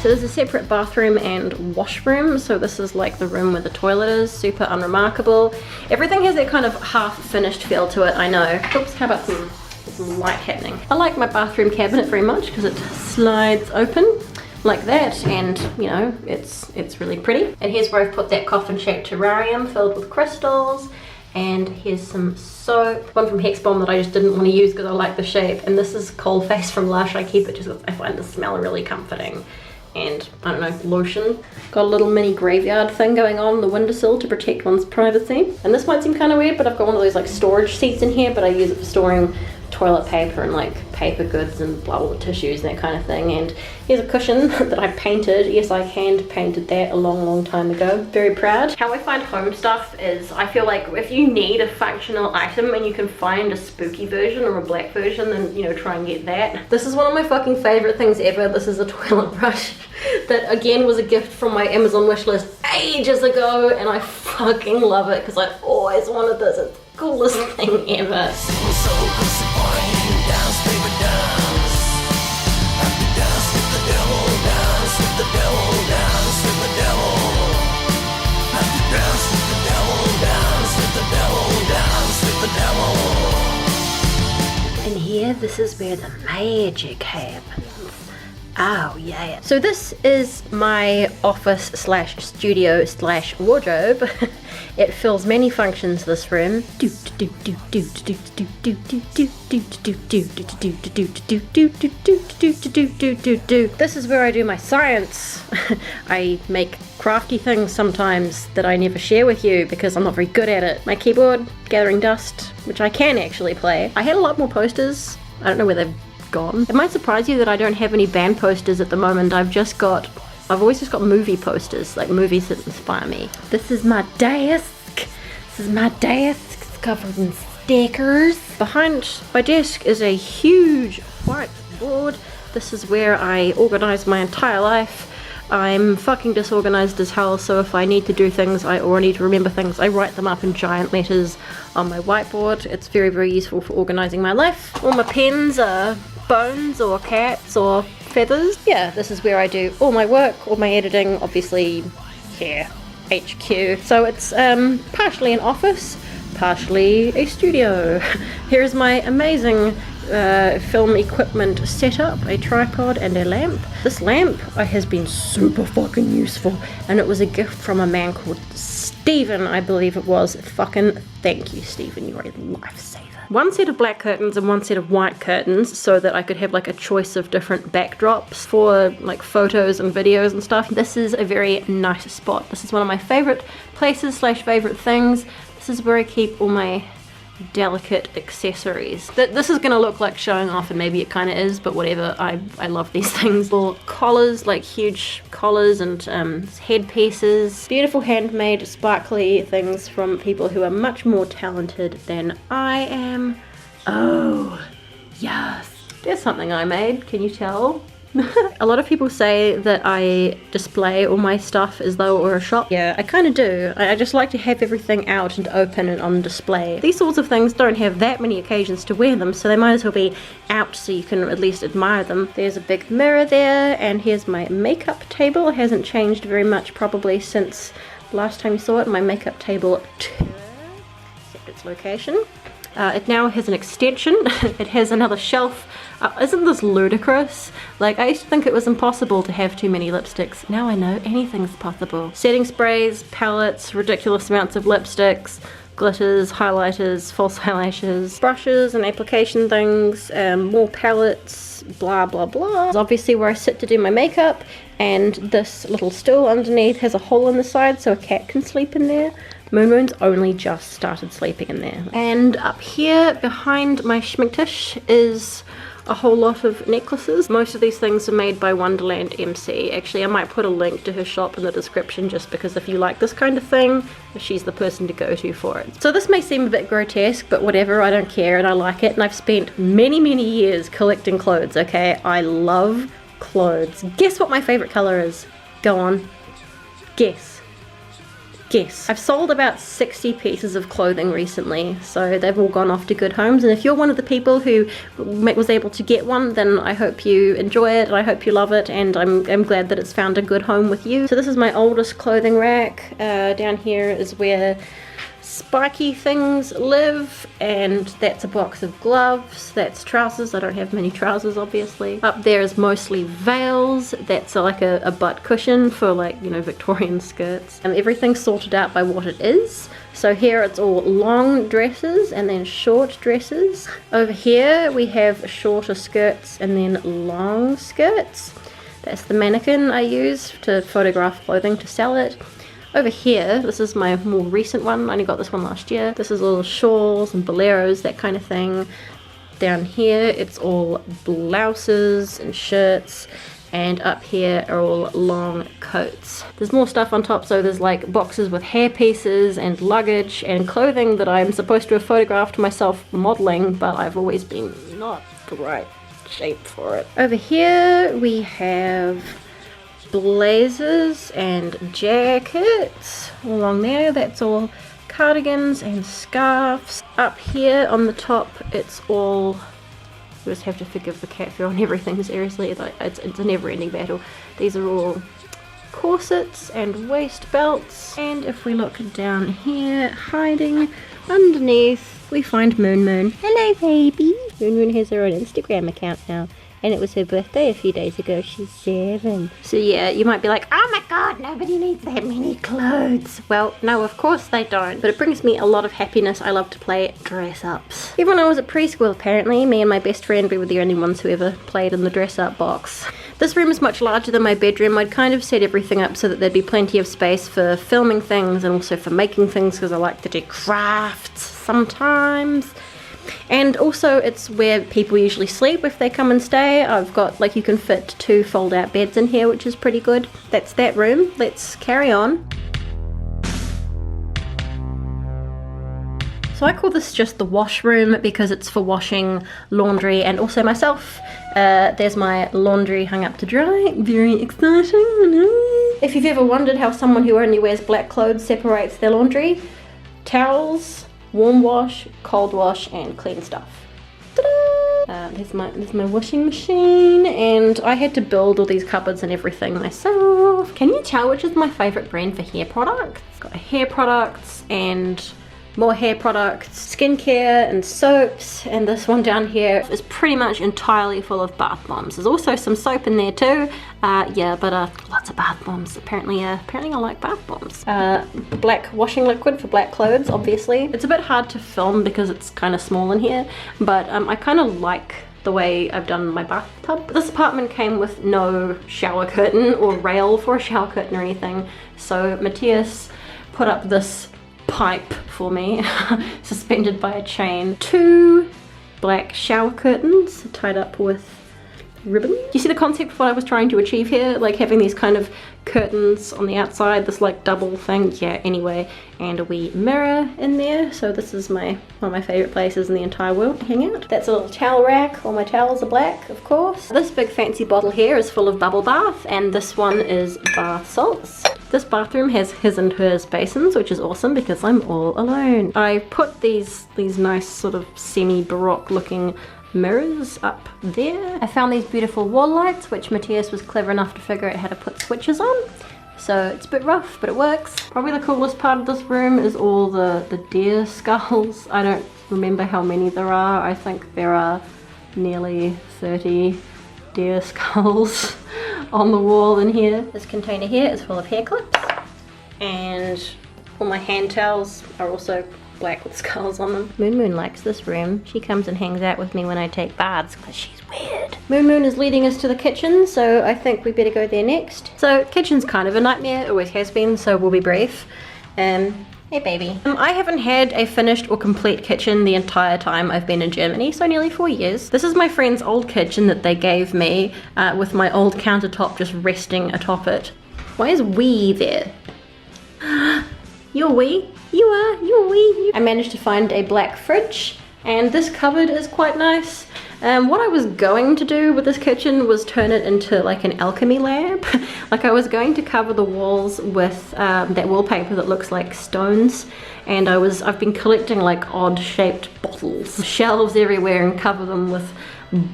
So there's a separate bathroom and washroom. So this is like the room where the toilet is, super unremarkable. Everything has that kind of half finished feel to it, I know. Oops, how about some light happening. I like my bathroom cabinet very much because it slides open like that, and you know, it's really pretty. And here's where I've put that coffin-shaped terrarium filled with crystals. And here's some soap, one from Hex Bomb that I just didn't want to use because I like the shape. And this is Cold Face from Lush. I keep it just because I find the smell really comforting. And I don't know, lotion. Got a little mini graveyard thing going on the windowsill to protect one's privacy. And this might seem kind of weird, but I've got one of those like storage seats in here, but I use it for storing toilet paper and like paper goods and blah blah tissues and that kind of thing. And here's a cushion that I painted. Yes, I hand painted that a long time ago. Very proud. How I find home stuff is I feel like if you need a functional item and you can find a spooky version or a black version, then you know, try and get that. This is one of my fucking favorite things ever. This is a toilet brush that again was a gift from my Amazon wishlist ages ago, and I fucking love it because I always wanted this. It's the coolest thing ever. And here, this is where the magic happens. Oh yeah. So this is my office slash studio slash wardrobe. It fills many functions, this room. This is where I do my science. I make crafty things sometimes that I never share with you because I'm not very good at it. My keyboard, gathering dust, which I can actually play. I had a lot more posters. I don't know where they've gone. It might surprise you that I don't have any band posters at the moment. I've always just got movie posters, like movies that inspire me. This is my desk. It's covered in stickers. Behind my desk is a huge whiteboard. This is where I organize my entire life. I'm fucking disorganized as hell, so if I need to do things or I need to remember things, I write them up in giant letters on my whiteboard. It's very useful for organizing my life. All my pens are bones or cats or feathers. Yeah, this is where I do all my work, all my editing, obviously here, HQ. So it's partially an office, partially a studio. Here's my amazing film equipment setup, a tripod and a lamp. This lamp has been super fucking useful, and it was a gift from a man called Stephen, I believe it was. Fucking thank you, Stephen, you're a lifesaver. One set of black curtains and one set of white curtains so that I could have like a choice of different backdrops for like photos and videos and stuff. This is a very nice spot. This is one of my favorite places slash favorite things. This is where I keep all my delicate accessories. This is gonna look like showing off, and maybe it kind of is, but whatever. I love these things. Little collars, like huge collars, and headpieces. Beautiful handmade sparkly things from people who are much more talented than I am. Oh yes, there's something I made, can you tell? A lot of people say that I display all my stuff as though it were a shop. Yeah, I kind of do. I just like to have everything out and open and on display. These sorts of things don't have that many occasions to wear them, so they might as well be out so you can at least admire them. There's a big mirror there, and here's my makeup table. It hasn't changed very much probably since last time you saw it. My makeup table except its location. It now has an extension. It has another shelf. Isn't this ludicrous? Like, I used to think it was impossible to have too many lipsticks. Now I know anything's possible. Setting sprays, palettes, ridiculous amounts of lipsticks, glitters, highlighters, false eyelashes, brushes and application things, more palettes, blah blah blah. It's obviously where I sit to do my makeup, and this little stool underneath has a hole in the side so a cat can sleep in there. Moon's only just started sleeping in there. And up here behind my schminktisch is a whole lot of necklaces. Most of these things are made by Wonderland MC. Actually, I might put a link to her shop in the description, just because if you like this kind of thing, she's the person to go to for it. So this may seem a bit grotesque, but whatever, I don't care and I like it, and I've spent many years collecting clothes, okay? I love clothes. Guess what my favorite color is? Go on. Guess. guess. I've sold about 60 pieces of clothing recently, so they've all gone off to good homes, and if you're one of the people who was able to get one, then I hope you enjoy it, and I hope you love it, and I'm glad that it's found a good home with you. So this is my oldest clothing rack. Down here is where spiky things live, and that's a box of gloves. That's trousers. I don't have many trousers, obviously. Up there is mostly veils. That's like a butt cushion for, like, you know, Victorian skirts. And everything's sorted out by what it is. So here it's all long dresses and then short dresses. Over here we have shorter skirts and then long skirts. That's the mannequin I use to photograph clothing to sell it. Over here, this is my more recent one. I only got this one last year. This is little shawls and boleros, that kind of thing. Down here, it's all blouses and shirts. And up here are all long coats. There's more stuff on top, so there's like boxes with hair pieces and luggage and clothing that I'm supposed to have photographed myself modeling, but I've always been not the right shape for it. Over here, we have blazers and jackets along there. That's all cardigans and scarves. Up here on the top, it's all, you just have to forgive the cat fur on everything, seriously, it's a never-ending battle. These are all corsets and waist belts, and if we look down here, hiding underneath, we find Moon Moon. Hello baby! Moon Moon has her own Instagram account now. And it was her birthday a few days ago. She's 7. So yeah, you might be like, oh my god, nobody needs that many clothes. Well, no, of course they don't. But it brings me a lot of happiness. I love to play dress-ups. Even when I was at preschool, apparently, me and my best friend, we were the only ones who ever played in the dress-up box. This room is much larger than my bedroom. I'd kind of set everything up so that there'd be plenty of space for filming things and also for making things, because I like to do crafts sometimes. And also it's where people usually sleep if they come and stay. I've got, like, you can fit 2 fold out beds in here, which is pretty good. That's that room. Let's carry on. So I call this just the washroom because it's for washing laundry and also myself. There's my laundry hung up to dry. Very exciting. If you've ever wondered how someone who only wears black clothes separates their laundry, towels, warm wash, cold wash, and clean stuff. Ta-da! There's my washing machine, and I had to build all these cupboards and everything myself. Can you tell which is my favourite brand for hair products? It's got hair products and more hair products, skincare and soaps, and this one down here is pretty much entirely full of bath bombs. There's also some soap in there too, yeah, but lots of bath bombs. Apparently I like bath bombs. Black washing liquid for black clothes, obviously. It's a bit hard to film because it's kind of small in here, but I kind of like the way I've done my bathtub. This apartment came with no shower curtain or rail for a shower curtain or anything, so Matthias put up this pipe for me, suspended by a chain. 2 black shower curtains tied up with ribbon. Do you see the concept of what I was trying to achieve here? Like having these kind of curtains on the outside, this like double thing. Yeah, anyway, and a wee mirror in there. So this is one of my favorite places in the entire world to hang out. That's a little towel rack. All my towels are black, of course. This big fancy bottle here is full of bubble bath, and this one is bath salts. This bathroom has his and hers basins, which is awesome because I'm all alone. I put these nice sort of semi-baroque looking mirrors up there. I found these beautiful wall lights, which Matthias was clever enough to figure out how to put switches on. So it's a bit rough, but it works. Probably the coolest part of this room is all the deer skulls. I don't remember how many there are. I think there are nearly 30 deer skulls on the wall in here. This container here is full of hair clips, and all my hand towels are also black with skulls on them. Moon Moon likes this room. She comes and hangs out with me when I take baths because she's weird. Moon Moon is leading us to the kitchen, so I think we better go there next. So kitchen's kind of a nightmare, always has been, so we'll be brief. Hey baby. I haven't had a finished or complete kitchen the entire time I've been in Germany, so nearly 4 years. This is my friend's old kitchen that they gave me with my old countertop just resting atop it. Why is wee there? You're wee? You're wee. I managed to find a black fridge, and this cupboard is quite nice. What I was going to do with this kitchen was turn it into like an alchemy lab. Like I was going to cover the walls with that wallpaper that looks like stones, and I've been collecting like odd shaped bottles, shelves everywhere, and cover them with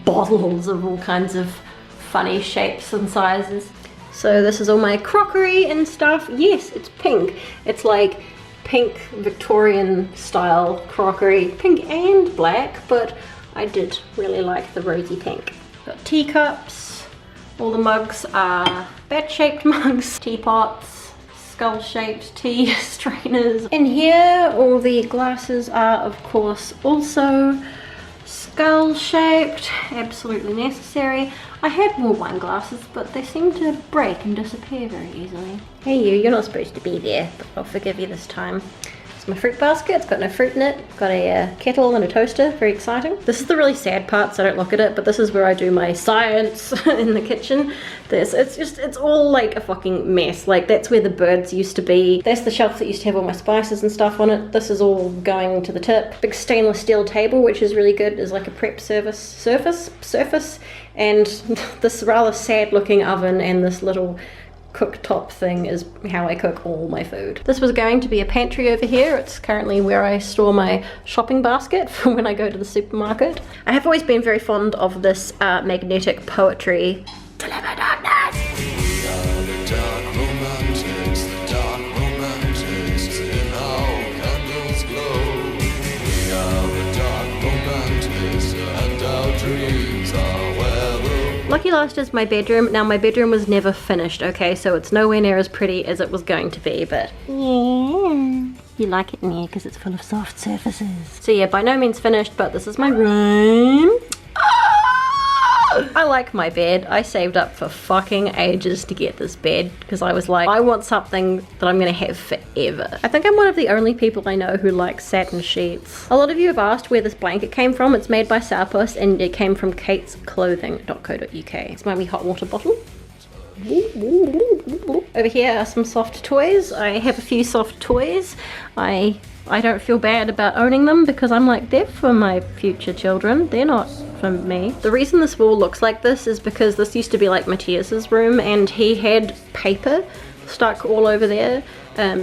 bottles of all kinds of funny shapes and sizes. So this is all my crockery and stuff. Yes, it's pink. It's like pink Victorian style crockery, pink and black, but I did really like the rosy pink. Got teacups. All the mugs are bat-shaped mugs, teapots, skull-shaped tea strainers. In here, all the glasses are, of course, also skull-shaped, absolutely necessary. I had more wine glasses, but they seem to break and disappear very easily. Hey you're not supposed to be there, but I'll forgive you this time. It's my fruit basket, it's got no fruit in it. Got a kettle and a toaster, very exciting. This is the really sad part, so don't look at it, but this is where I do my science in the kitchen. It's all like a fucking mess. Like that's where the birds used to be. That's the shelf that used to have all my spices and stuff on it. This is all going to the tip. Big stainless steel table, which is really good, is like a prep surface. And this rather sad looking oven and this little cooktop thing is how I cook all my food. This was going to be a pantry over here. It's currently where I store my shopping basket for when I go to the supermarket. I have always been very fond of this magnetic poetry. Deliver darkness! Lucky Last is my bedroom. Now my bedroom was never finished, okay, so it's nowhere near as pretty as it was going to be, but yeah, you like it in here because it's full of soft surfaces. So yeah, by no means finished, but this is my room. I like my bed. I saved up for fucking ages to get this bed because I was like, I want something that I'm gonna have forever. I think I'm one of the only people I know who likes satin sheets. A lot of you have asked where this blanket came from. It's made by Sourpuss and it came from katesclothing.co.uk. It's my wee hot water bottle. Over here are some soft toys. I have a few soft toys. I don't feel bad about owning them because I'm like, they're for my future children. They're not for me. The reason this wall looks like this is because this used to be like Matthias's room and he had paper stuck all over there.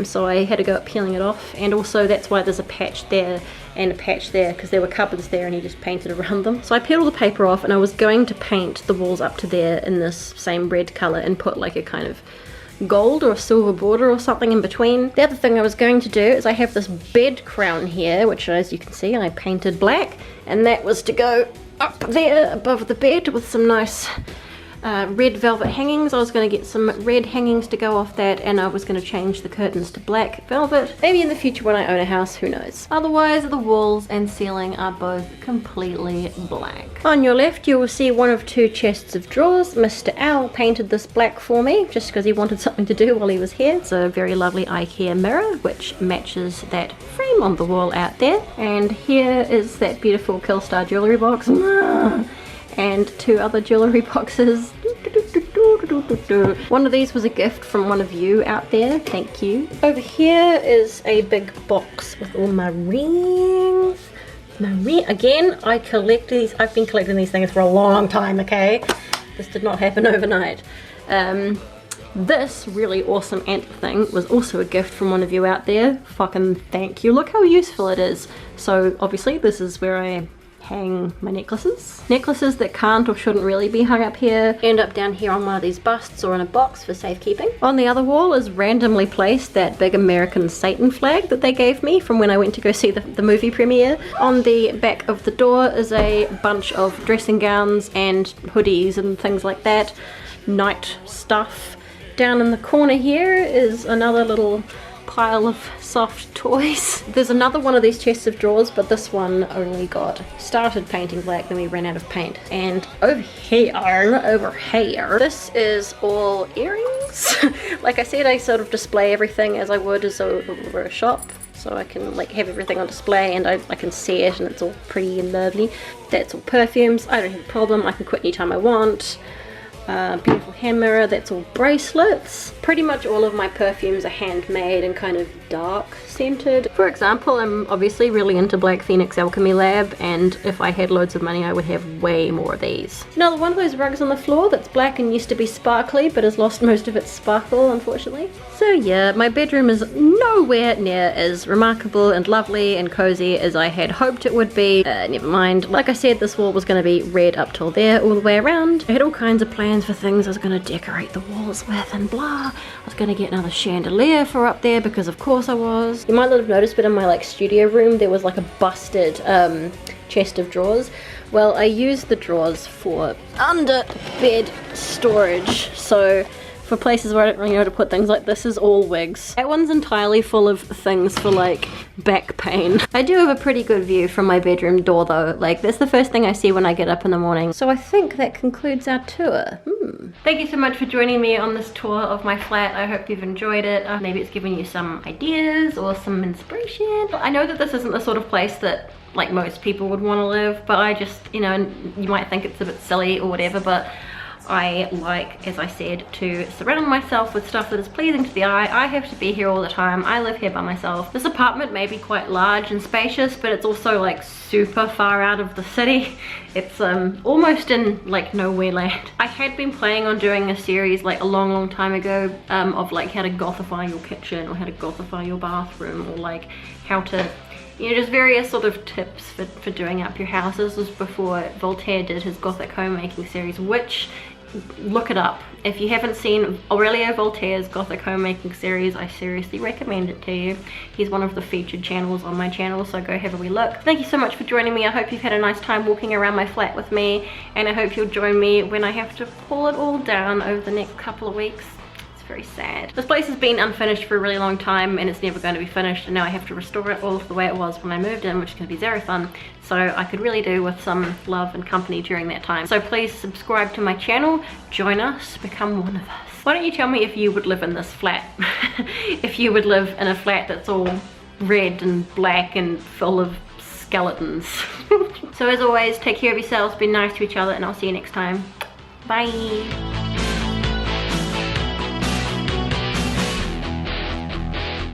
So I had to go up peeling it off, and also that's why there's a patch there and a patch there because there were cupboards there and he just painted around them. So I peeled all the paper off and I was going to paint the walls up to there in this same red colour and put like a kind of gold or a silver border or something in between. The other thing I was going to do is I have this bed crown here, which as you can see I painted black, and that was to go up there above the bed with some nice red velvet hangings. I was going to get some red hangings to go off that, and I was going to change the curtains to black velvet. Maybe in the future when I own a house, who knows. Otherwise the walls and ceiling are both completely black. On your left you will see one of two chests of drawers. Mr. Owl painted this black for me just because he wanted something to do while he was here. It's a very lovely IKEA mirror which matches that frame on the wall out there. And here is that beautiful Killstar jewellery box. And two other jewellery boxes. One of these was a gift from one of you out there, thank you. Over here is a big box with all my rings. Again, I collect these. I've been collecting these things for a long time, okay? This did not happen overnight. This really awesome antler thing was also a gift from one of you out there. Fucking thank you. Look how useful it is. So obviously this is where I hang my necklaces. Necklaces that can't or shouldn't really be hung up here end up down here on one of these busts or in a box for safekeeping. On the other wall is randomly placed that big American Satan flag that they gave me from when I went to go see the movie premiere. On the back of the door is a bunch of dressing gowns and hoodies and things like that. Night stuff. Down in the corner here is another little pile of soft toys. There's another one of these chests of drawers, but this one only started painting black, then we ran out of paint. And over here, this is all earrings. Like I said, I sort of display everything as I would as though it were a shop. So I can like have everything on display and I can see it and it's all pretty and lovely. That's all perfumes. I don't have a problem. I can quit anytime I want. Beautiful hand mirror, that's all bracelets. Pretty much all of my perfumes are handmade and kind of dark scented. For example, I'm obviously really into Black Phoenix Alchemy Lab, and if I had loads of money I would have way more of these. Another one of those rugs on the floor that's black and used to be sparkly but has lost most of its sparkle, unfortunately. So yeah, my bedroom is nowhere near as remarkable and lovely and cozy as I had hoped it would be. Never mind. Like I said, this wall was going to be red up till there all the way around. I had all kinds of plans for things I was going to decorate the walls with and blah. I was going to get another chandelier for up there because of course I was. You might not have noticed, but in my like studio room there was like a busted chest of drawers. Well, I used the drawers for under bed storage, so for places where I don't really know how to put things, like this is all wigs. That one's entirely full of things for like back pain. I do have a pretty good view from my bedroom door though. Like that's the first thing I see when I get up in the morning. So I think that concludes our tour. Thank you so much for joining me on this tour of my flat. I hope you've enjoyed it. Maybe it's given you some ideas or some inspiration. I know that this isn't the sort of place that like most people would want to live, but I just, you know, you might think it's a bit silly or whatever, but I like, as I said, to surround myself with stuff that is pleasing to the eye. I have to be here all the time. I live here by myself. This apartment may be quite large and spacious, but it's also like super far out of the city. It's almost in like nowhere land. I had been planning on doing a series like a long time ago of like how to gothify your kitchen or how to gothify your bathroom, or like how to, you know, just various sort of tips for doing up your house. This was before Voltaire did his Gothic homemaking series, which, look it up. If you haven't seen Aurelio Voltaire's Gothic homemaking series, I seriously recommend it to you. He's one of the featured channels on my channel, so go have a wee look. Thank you so much for joining me. I hope you've had a nice time walking around my flat with me, and I hope you'll join me when I have to pull it all down over the next couple of weeks. Very sad. This place has been unfinished for a really long time and it's never going to be finished, and now I have to restore it all to the way it was when I moved in, which is going to be zero fun. So I could really do with some love and company during that time. So please subscribe to my channel, join us, become one of us. Why don't you tell me if you would live in this flat? If you would live in a flat that's all red and black and full of skeletons. So as always, take care of yourselves, be nice to each other, and I'll see you next time. Bye.